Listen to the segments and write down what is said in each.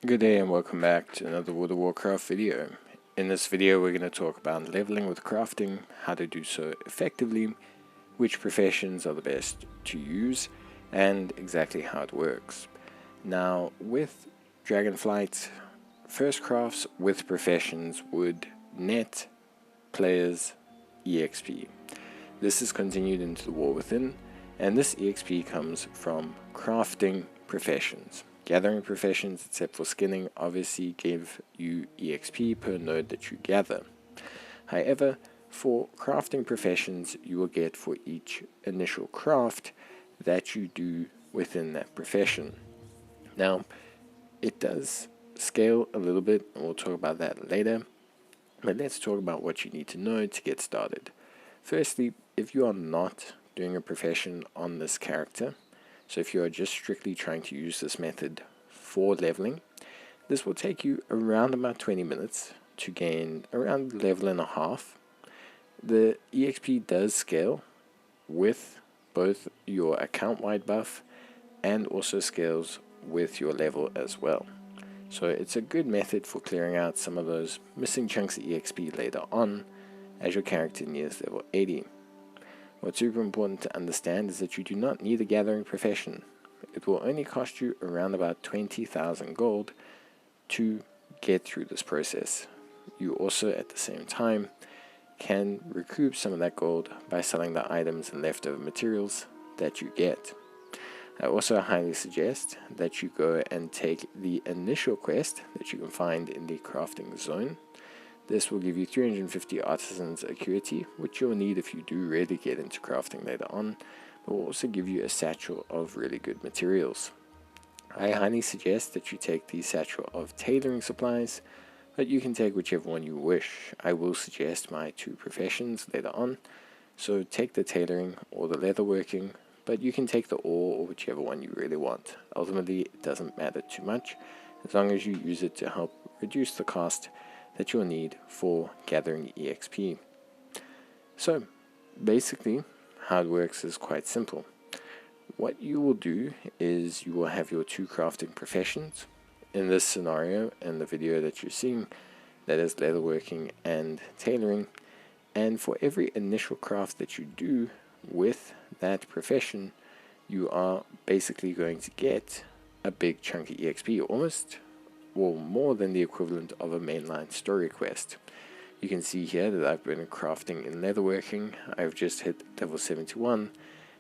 Good day and welcome back to another World of Warcraft video. In this video we're going to talk about leveling with crafting, how to do so effectively, which professions are the best to use, and exactly how it works. Now with Dragonflight, first crafts with professions would net players EXP. This is continued into the War Within, and this EXP comes from crafting professions. Gathering professions, except for skinning, obviously give you EXP per node that you gather. However, for crafting professions, you will get for each initial craft that you do within that profession. Now, it does scale a little bit, and we'll talk about that later. But let's talk about what you need to know to get started. Firstly, if you are not doing a profession on this character, so if you are just strictly trying to use this method for leveling, this will take you around about 20 minutes to gain around level and a half. The EXP does scale with both your account-wide buff and also scales with your level as well. So it's a good method for clearing out some of those missing chunks of EXP later on as your character nears level 80. What's super important to understand is that you do not need a gathering profession. It will only cost you around about 20,000 gold to get through this process. You also at the same time can recoup some of that gold by selling the items and leftover materials that you get. I also highly suggest that you go and take the initial quest that you can find in the crafting zone. This will give you 350 artisans acuity, which you'll need if you do really get into crafting later on, but will also give you a satchel of really good materials. I highly suggest that you take the satchel of tailoring supplies, but you can take whichever one you wish. I will suggest my two professions later on, so take the tailoring or the leatherworking, but you can take the ore or whichever one you really want. Ultimately, it doesn't matter too much, as long as you use it to help reduce the cost that you'll need for gathering EXP. So basically how it works is quite simple. What you will do is you will have your two crafting professions. In this scenario and the video that you're seeing, that is leatherworking and tailoring, and for every initial craft that you do with that profession, you are basically going to get a big chunk of EXP, almost or more than the equivalent of a mainline story quest. You can see here that I've been crafting in leatherworking. I've just hit level 71,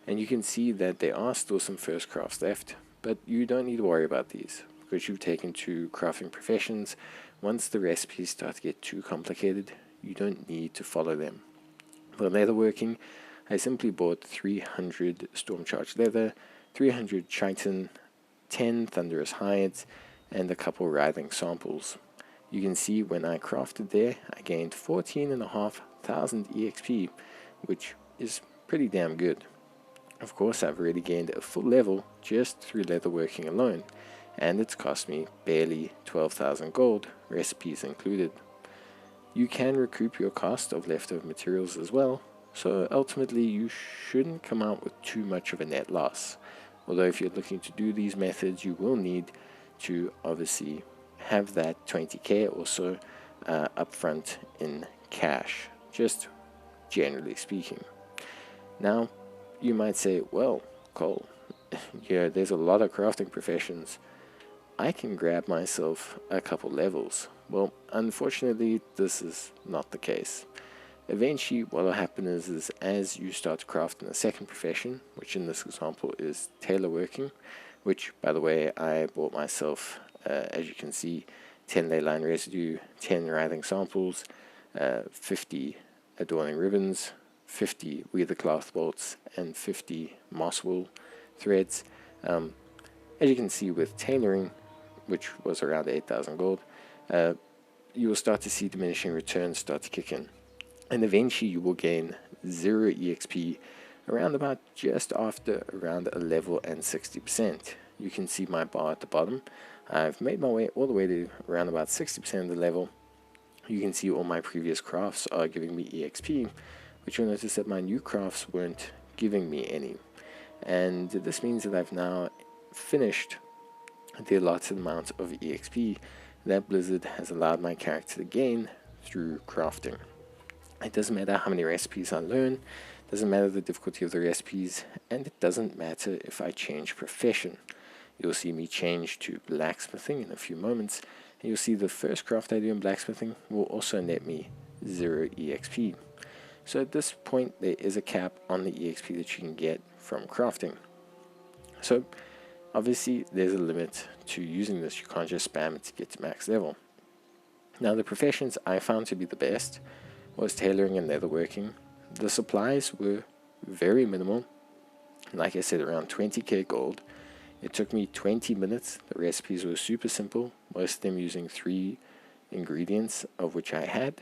and you can see that there are still some first crafts left, but you don't need to worry about these because you've taken two crafting professions. Once the recipes start to get too complicated, you don't need to follow them. For leatherworking, I simply bought 300 stormcharged leather, 300 chitin, 10 thunderous hides, and a couple writhing samples. You can see when I crafted there, I gained 14,500 EXP, which is pretty damn good. Of course, I've already gained a full level just through leatherworking alone, and it's cost me barely 12,000 gold, recipes included. You can recoup your cost of leftover materials as well, so ultimately you shouldn't come out with too much of a net loss. Although if you're looking to do these methods, you will need to obviously have that 20k or so upfront in cash, just generally speaking. Now you might say, well, Cole, yeah, there's a lot of crafting professions, I can grab myself a couple levels. Well, unfortunately this is not the case. Eventually what will happen is as you start to craft in a second profession, which in this example is tailor working, which by the way I bought myself, as you can see, 10 ley line residue, 10 writhing samples, 50 adorning ribbons, 50 weather cloth bolts, and 50 moss wool threads. As you can see with tailoring, which was around 8,000 gold, you will start to see diminishing returns start to kick in, and eventually you will gain 0 EXP around about just after around a level and 60%. You can see my bar at the bottom. I've made my way all the way to around about 60% of the level. You can see all my previous crafts are giving me EXP, but you'll notice that my new crafts weren't giving me any. And this means that I've now finished the allotted amount of EXP that Blizzard has allowed my character to gain through crafting. It doesn't matter how many recipes I learn, doesn't matter the difficulty of the recipes, and it doesn't matter if I change profession. You'll see me change to blacksmithing in a few moments, and you'll see the first craft I do in blacksmithing will also net me 0 EXP. So at this point there is a cap on the EXP that you can get from crafting. So obviously there's a limit to using this. You can't just spam it to get to max level. Now the professions I found to be the best was tailoring and leatherworking. The supplies were very minimal, like I said, around 20k gold. It took me 20 minutes. The recipes were super simple, most of them using 3 ingredients of which I had,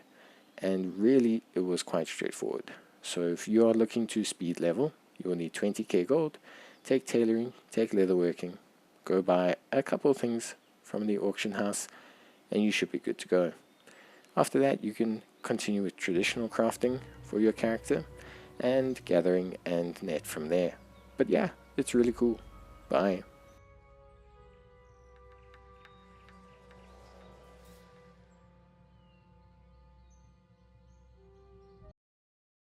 and really it was quite straightforward. So if you are looking to speed level, you will need 20k gold, take tailoring, take leatherworking, go buy a couple of things from the auction house, and you should be good to go. After that you can continue with traditional crafting for your character and gathering and net from there. But yeah, it's really cool. Bye.